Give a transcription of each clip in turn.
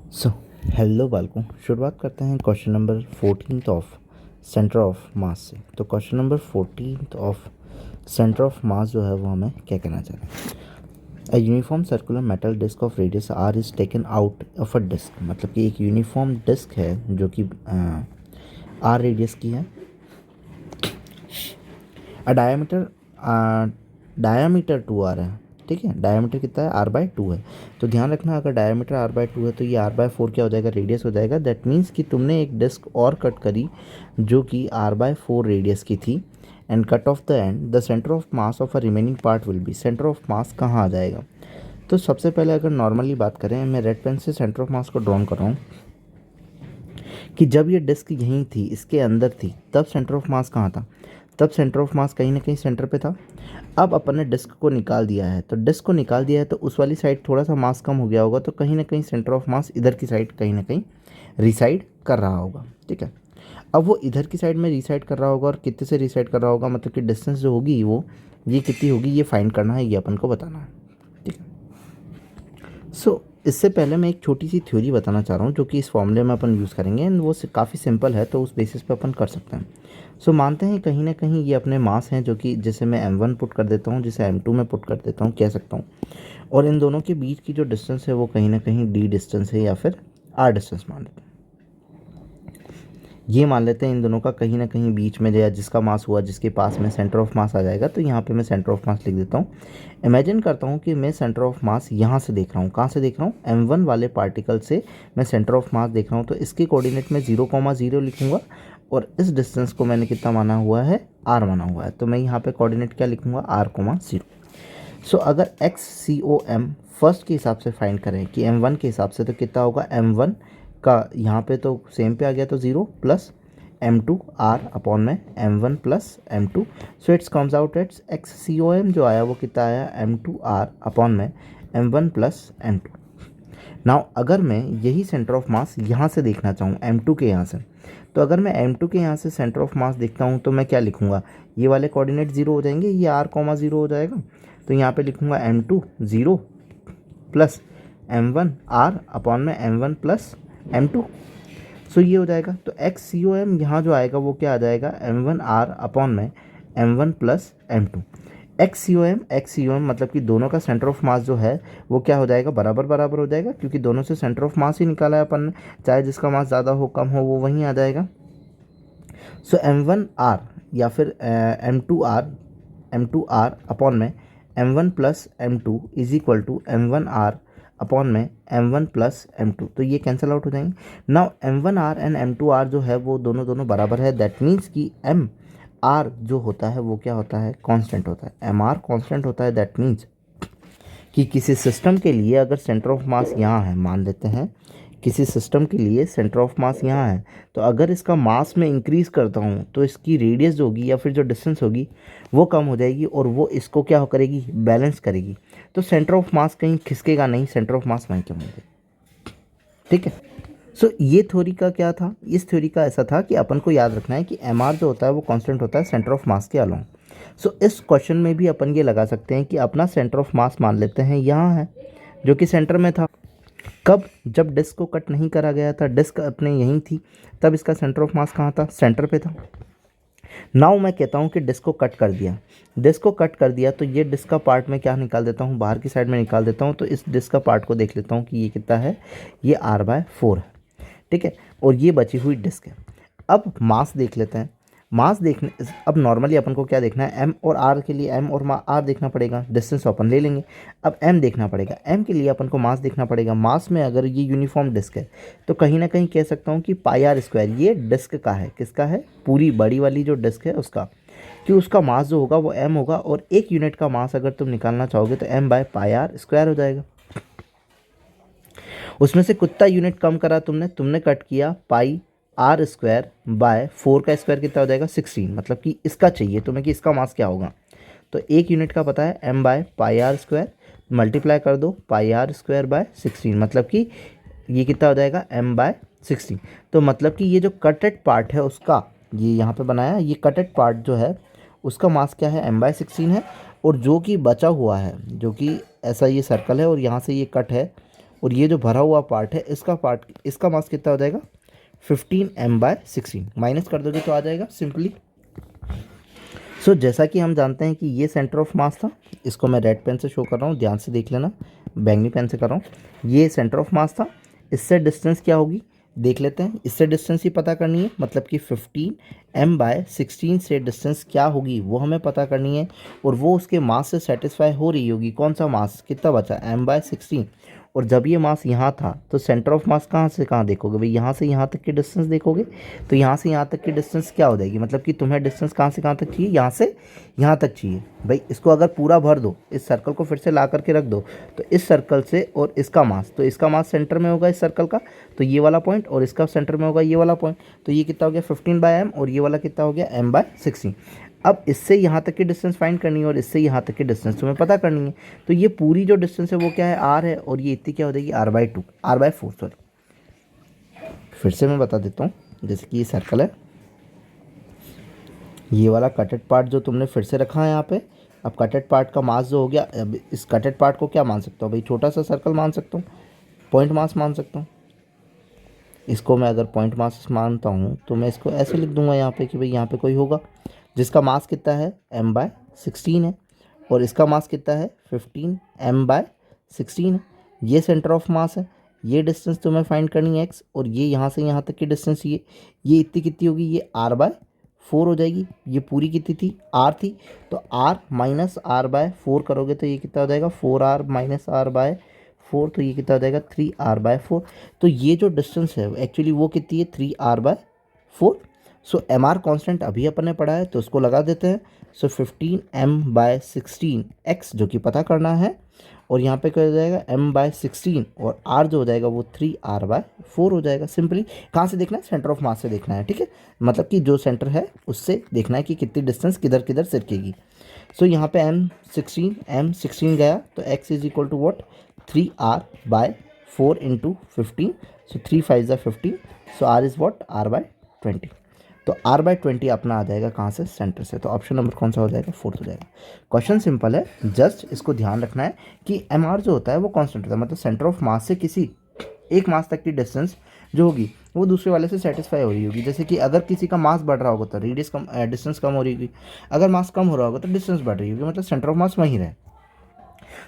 So hello बालकों, शुरुआत करते हैं question number 14 of centre of mass से। तो question number 14 of centre of mass जो है वो हमें क्या कहना चाह रहा है। A uniform circular metal disc of radius R is taken out of a disc, मतलब कि एक यूनिफॉर्म डिस्क है जो कि आर रेडियस की है। अ डायामीटर 2r है, ठीक है। डायामीटर कितना है, r/2 है। तो ध्यान रखना, अगर डायामीटर r/2 है तो ये r/4 क्या हो जाएगा, रेडियस हो जाएगा। दैट मीन्स कि तुमने एक डिस्क और कट करी जो कि r/4 रेडियस की थी and cut off the end, the centre of mass of a remaining part will be. Centre of मास कहाँ आ जाएगा। तो सबसे पहले अगर नॉर्मली बात करें, मैं रेड पेन से सेंटर ऑफ मास को ड्रॉन कर रहा हूँ कि जब ये डिस्क यहीं थी, इसके अंदर थी, तब सेंटर ऑफ मास कहाँ था, तब सेंटर ऑफ मास कहीं ना कहीं सेंटर पे था। अब अपन ने डिस्क को निकाल दिया है, तो डिस्क को निकाल दिया है तो उस वाली साइड थोड़ा सा मास कम हो गया होगा, तो कहीं ना कहीं सेंटर ऑफ मास इधर की साइड कहीं ना कहीं रिसाइड कर रहा होगा, ठीक है। अब वो इधर की साइड में रिसाइड कर रहा होगा और कितने से रिसाइड कर रहा होगा, मतलब कि डिस्टेंस जो होगी वो ये कितनी होगी, ये फाइंड करना है, ये अपन को बताना है, ठीक है। सो इससे पहले मैं एक छोटी सी थ्योरी बताना चाह रहा हूँ जो कि इस फॉर्मूले में अपन यूज़ करेंगे एंड वो काफ़ी सिंपल है, तो उस बेसिस पे अपन कर सकते हैं। सो मानते हैं कहीं ना कहीं ये अपने मास हैं, जो कि जिसे मैं m1 पुट कर देता हूँ, जिसे m2 में पुट कर देता हूँ, कह सकता हूँ। और इन दोनों के बीच की जो डिस्टेंस है वो कहीं ना कहीं d डिस्टेंस है या फिर r डिस्टेंस मान लेते हैं। ये मान लेते हैं इन दोनों का कहीं ना कहीं बीच में, या जिसका मास हुआ जिसके पास में सेंटर ऑफ मास आ जाएगा, तो यहाँ पे मैं सेंटर ऑफ मास लिख देता हूँ। इमेजिन करता हूँ कि मैं सेंटर ऑफ मास यहाँ से देख रहा हूँ, कहाँ से देख रहा हूँ, m1 वाले पार्टिकल से मैं सेंटर ऑफ मास देख रहा हूँ। तो इसके कोऑर्डिनेट में 0,0 लिखूँगा और इस डिस्टेंस को मैंने कितना माना हुआ है, r माना हुआ है। तो मैं यहाँ पे कोऑर्डिनेट क्या लिखूँगा, r,0। सो अगर XCOM फर्स्ट के हिसाब से फाइंड करें कि m1 के हिसाब से, तो कितना होगा, m1 का यहाँ पे तो सेम पे आ गया, तो 0 प्लस m2 r अपॉन में m1 plus m2। So it's comes out as XCOM जो आया वो कितना आया, m2 r अपॉन में m1 प्लस m2। नाउ अगर मैं यही सेंटर ऑफ मास यहाँ से देखना चाहूँ, m2 के यहाँ से, तो अगर मैं m2 के यहाँ से सेंटर ऑफ मास देखता हूँ तो मैं क्या लिखूँगा, ये वाले कोऑर्डिनेट 0 हो जाएंगे, ये r,0 हो जाएगा। तो यहाँ पे लिखूँगा m2 0 plus m1 r upon में m1 प्लस m2। सो ये हो जाएगा। तो XCOM यहाँ जो आएगा वो क्या आ जाएगा, m1 r अपॉन में m1 प्लस m2। XCOM मतलब कि दोनों का सेंटर ऑफ मास जो है वो क्या हो जाएगा, बराबर बराबर हो जाएगा, क्योंकि दोनों से सेंटर ऑफ मास ही निकाला है अपन ने, चाहे जिसका मास ज़्यादा हो कम हो वो वहीं आ जाएगा। सो m1 r या फिर m2 r अपॉन में m1 plus m2 is equal to m1 r upon में m1 प्लस m2। तो ये कैंसिल आउट हो जाएंगे। Now m1 r and m2 r जो है वो दोनों दोनों बराबर है। दैट मीन्स कि m r जो होता है वो क्या होता है, कांस्टेंट होता है। m r कांस्टेंट होता है। दैट मीन्स कि किसी सिस्टम के लिए अगर सेंटर ऑफ मास यहाँ है, मान लेते हैं किसी सिस्टम के लिए सेंटर ऑफ मास यहाँ है, तो अगर इसका मास में इंक्रीज़ करता हूँ तो इसकी रेडियस जो होगी या फिर जो डिस्टेंस होगी वो कम हो जाएगी और वो इसको क्या करेगी, बैलेंस करेगी। तो सेंटर ऑफ मास कहीं खिसकेगा नहीं, सेंटर ऑफ मास वहीं कम होगी, ठीक है। सो ये थ्योरी का क्या था, इस थ्योरी का ऐसा था कि अपन को याद रखना है कि एम आर जो होता है वो कांस्टेंट होता है सेंटर ऑफ मास के अलोंग। सो इस क्वेश्चन में भी अपन ये लगा सकते हैं कि अपना सेंटर ऑफ मास मान लेते हैं यहाँ है, जो कि सेंटर में था। कब, जब डिस्क को कट नहीं करा गया था, डिस्क अपने यहीं थी, तब इसका सेंटर ऑफ मास कहाँ था, सेंटर पे था। नाउ मैं कहता हूँ कि डिस्क को कट कर दिया, डिस्क को कट कर दिया, तो ये डिस्क का पार्ट में क्या निकाल देता हूँ, बाहर की साइड में निकाल देता हूँ। तो इस डिस्क का पार्ट को देख लेता हूँ कि ये कितना है, ये r/4 है, ठीक है। और ये बची हुई डिस्क है। अब मास देख लेते हैं। मास देखने, अब नॉर्मली अपन को क्या देखना है, m और r के लिए m और r देखना पड़ेगा, डिस्टेंस अपन ले लेंगे। अब m देखना पड़ेगा, m के लिए अपन को मास देखना पड़ेगा। मास में अगर ये यूनिफॉर्म डिस्क है तो कहीं ना कहीं कह सकता हूँ कि πr², ये डिस्क का है, किसका है, पूरी बड़ी वाली जो डिस्क है उसका, कि उसका मास जो होगा वो m होगा। और एक यूनिट का मास अगर तुम निकालना चाहोगे तो m/πr² हो जाएगा। उसमें से कितना यूनिट कम करा तुमने कट किया πr²/4 का स्क्वायर कितना हो जाएगा, 16। मतलब कि इसका चाहिए तुम्हें कि इसका मास क्या होगा, तो एक यूनिट का पता है m/πr², मल्टीप्लाई कर दो πr²/16, मतलब कि ये कितना हो जाएगा, m/16। तो मतलब कि ये जो कटेड पार्ट है उसका, ये यहाँ पे बनाया, ये कटेड पार्ट जो है उसका मास क्या है, m/16 है। और जो कि बचा हुआ है, जो कि ऐसा ये सर्कल है और यहाँ से ये कट है, और ये जो भरा हुआ पार्ट है इसका मास कितना हो जाएगा 15m/16, माइनस कर दोगे तो आ जाएगा सिंपली। सो जैसा कि हम जानते हैं कि ये सेंटर ऑफ मास था, इसको मैं रेड पेन से शो कर रहा हूँ, ध्यान से देख लेना, बैंगनी पेन से कर रहा हूँ। ये सेंटर ऑफ मास था, इससे डिस्टेंस क्या होगी देख लेते हैं। इससे डिस्टेंस ही पता करनी है, मतलब कि 15m/16 से डिस्टेंस क्या होगी वो हमें पता करनी है, और वो उसके मास से सेटिस्फाई हो रही होगी। कौन सा मास कितना बचा m/16, और जब ये मास यहाँ था तो सेंटर ऑफ मास कहाँ से कहाँ देखोगे भाई, यहाँ से यहाँ तक की डिस्टेंस देखोगे, तो यहाँ से यहाँ तक की डिस्टेंस क्या हो जाएगी, मतलब कि तुम्हें डिस्टेंस कहाँ से कहाँ तक चाहिए, यहाँ से यहाँ तक चाहिए भाई। इसको अगर पूरा भर दो, इस सर्कल को फिर से ला करके रख दो, तो इस सर्कल से और इसका मास, तो इसका मास सेंटर में होगा इस सर्कल का, तो ये वाला पॉइंट, और इसका सेंटर में होगा ये वाला पॉइंट, तो ये कितना हो गया 15/m, और ये वाला कितना हो गया m/16। अब इससे यहाँ तक की डिस्टेंस फाइंड करनी है और इससे यहाँ तक की डिस्टेंस तुम्हें पता करनी है, तो ये पूरी जो डिस्टेंस है वो क्या है r है, और ये इतनी क्या हो जाएगी r/4 सॉरी। फिर से मैं बता देता हूँ, जैसे कि ये सर्कल है, ये वाला कटेड पार्ट जो तुमने फिर से रखा है यहाँ पे, अब कटेड पार्ट का मास जो हो गया, अब इस कटेड पार्ट को क्या मान सकता हूँ भाई, छोटा सा सर्कल मान सकता हूँ, पॉइंट मास मान सकता हूँ। इसको मैं अगर पॉइंट मास मानता हूँ तो मैं इसको ऐसे लिख दूंगा यहाँ पे कि भाई यहाँ पे कोई होगा जिसका मास कितना है m/16 है, और इसका मास कितना है 15m/16 है। ये सेंटर ऑफ मास है, ये डिस्टेंस तुम्हें फाइंड करनी है x, और ये यहाँ से यहाँ तक की डिस्टेंस ये इतनी कितनी होगी, ये r/4 हो जाएगी। ये पूरी कितनी थी r थी, तो r - r/4 करोगे तो ये कितना हो जाएगा 4r - r/4, तो ये कितना हो जाएगा 3r/4। तो ये जो डिस्टेंस है एक्चुअली वो कितनी है 3r/4। सो एम आर कॉन्स्टेंट अभी अपन ने पढ़ा है तो उसको लगा देते हैं। सो 15m/16 x जो कि पता करना है, और यहाँ पे क्या हो जाएगा m/16, और r जो हो जाएगा वो 3r/4 हो जाएगा। सिंपली कहाँ से देखना है, सेंटर ऑफ मास से देखना है, ठीक है, मतलब कि जो सेंटर है उससे देखना है कि कितनी डिस्टेंस किधर किधर सरकेगी। सो यहाँ पे m16 गया तो x is equal to what 3r/4 into 15, so 3 5 ज़ा 15, सो r इज़ वॉट r/20। तो r/20 अपना आ जाएगा कहाँ से, सेंटर से। तो ऑप्शन नंबर कौन सा हो जाएगा, 4th हो जाएगा। क्वेश्चन सिंपल है, जस्ट इसको ध्यान रखना है कि mr जो होता है वो कांस्टेंट होता है, मतलब सेंटर ऑफ मास से किसी एक मास तक की डिस्टेंस जो होगी वो दूसरे वाले से सेटिस्फाई हो रही होगी। जैसे कि अगर किसी का मास बढ़ रहा होगा तो रेडियस कम, डिस्टेंस कम हो रही होगी, अगर मास कम हो रहा होगा तो डिस्टेंस बढ़ रही होगी, मतलब सेंटर ऑफ मास वहीं रहे।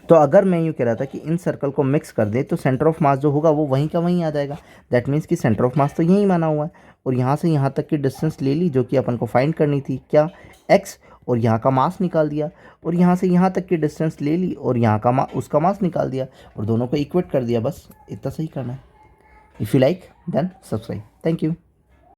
तो अगर मैं यूँ कह रहा था कि इन सर्कल को मिक्स कर दे तो सेंटर ऑफ मास जो होगा वो वहीं का वहीं आ जाएगा। दैट मीन्स कि सेंटर ऑफ मास तो यहीं माना हुआ है, और यहाँ से यहाँ तक की डिस्टेंस ले ली जो कि अपन को फाइंड करनी थी, क्या x, और यहाँ का मास निकाल दिया, और यहाँ से यहाँ तक की डिस्टेंस ले ली और यहाँ का उसका मास निकाल दिया, और दोनों को इक्वेट कर दिया। बस इतना सही करना है। If you like then subscribe. Thank you.